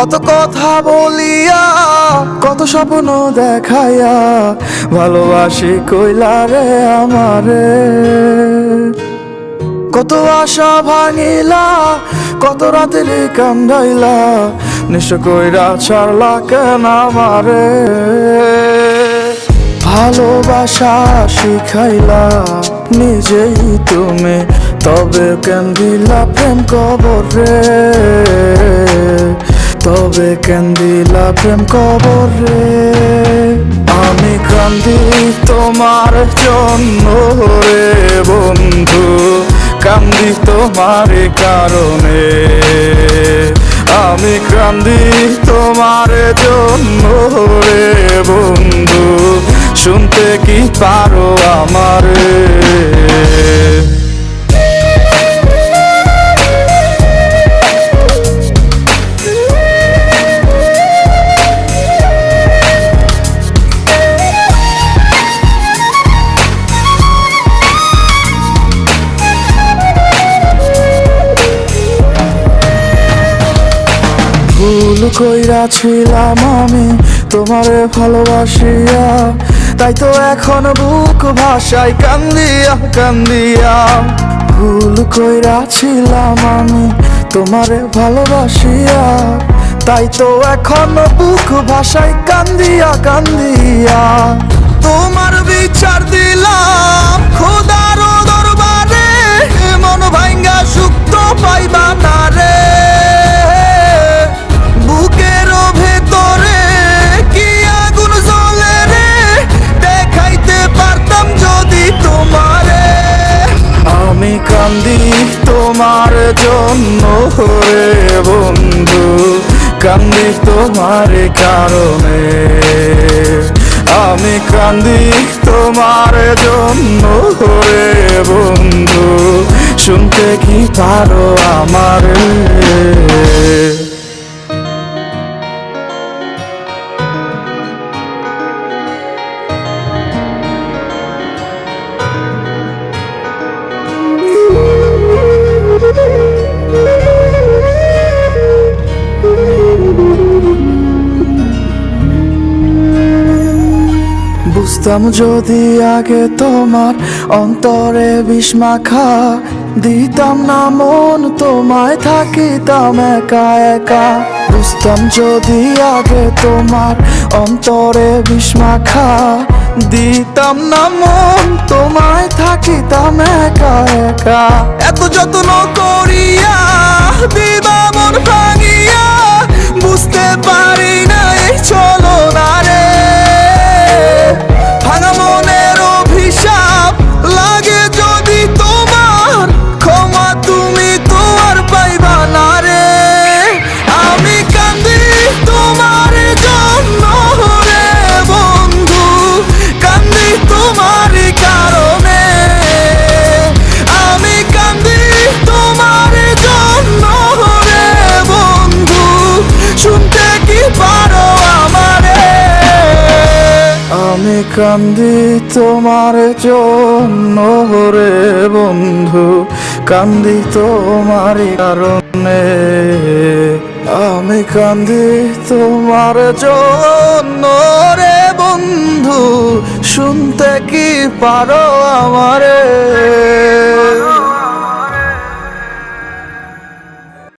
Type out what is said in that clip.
কত কথা বলিয়া কত স্বপ্ন দেখাইয়া ভালোবাসি কইলা রে আমারে। কত আশা ভাঙিলা কত রাতের কান্দাইলা নিঃস্ব কইরা ছাড়লা কেন আমারে। ভালোবাসা শিখাইলা নিজেই তুমি তবে কেন দিলা প্রেম কবরে, তবে কেন দিলা প্রেম কবরে। আমি কান্দি তোমার জন্য রে বন্ধু, কান্দি তোমার কারণে। আমি কান্দি তোমার জন্য রে বন্ধু, শুনতে কি পারো আমারে। ভুল কইরাছিলাম আমি তোমারে ভালোবাসিয়া, তাই তো এখন বুক ভাষায় কান্দিয়া কান্দিয়া। ভুল কইরাছিলাম আমি তোমারে ভালোবাসিয়া, তাই তো এখন বুক ভাষায় কান্দিয়া কান্দিয়া। তোমার বিচার দিলাম খোদার দরবারে, মন ভাঙ্গা সুখ তো পাইবা না রে। বুকের ভেতরে কি আগুন জ্বলে রে, দেখাইতে পারতাম যদি তোমারে। আমি কান্দি তোমার জন্য রে বন্ধু, কান্দি তোমার কারণে। আমি কান্দি তোমার জন্য রে বন্ধু, শুনতে কি পারো আমারে। বুঝতাম যদি আগে তোমার অন্তরে বিষ মাখা, দিতাম না মন তোমায় থাকিতাম একা একা। বুঝতাম যদি আগে তোমার অন্তরে বিষ মাখা, দিতাম না মন তোমায় থাকিতাম একা একা। এত যত্ন করিয়া দিবা মন ভাঙিয়া, বুঝতে পারি না এই চলো না রে। ভাঙা মনের অভিশাপ লাগে যদি তোমার, ক্ষমা তুমি তো আর পাইবা না রে। আমি কান্দি তোমার জন্য রে বন্ধু, কান্দি তোমার কারণে। আমি কান্দি তোমার জন্য রে বন্ধু, শুনতে কি পারো আমারে। আমি কান্দি তোমার জন্য রে বন্ধু, কান্দি তোমার কারণে। আমি কান্দি তোমার জন্য রে বন্ধু, শুনতে কি পারো আমারে।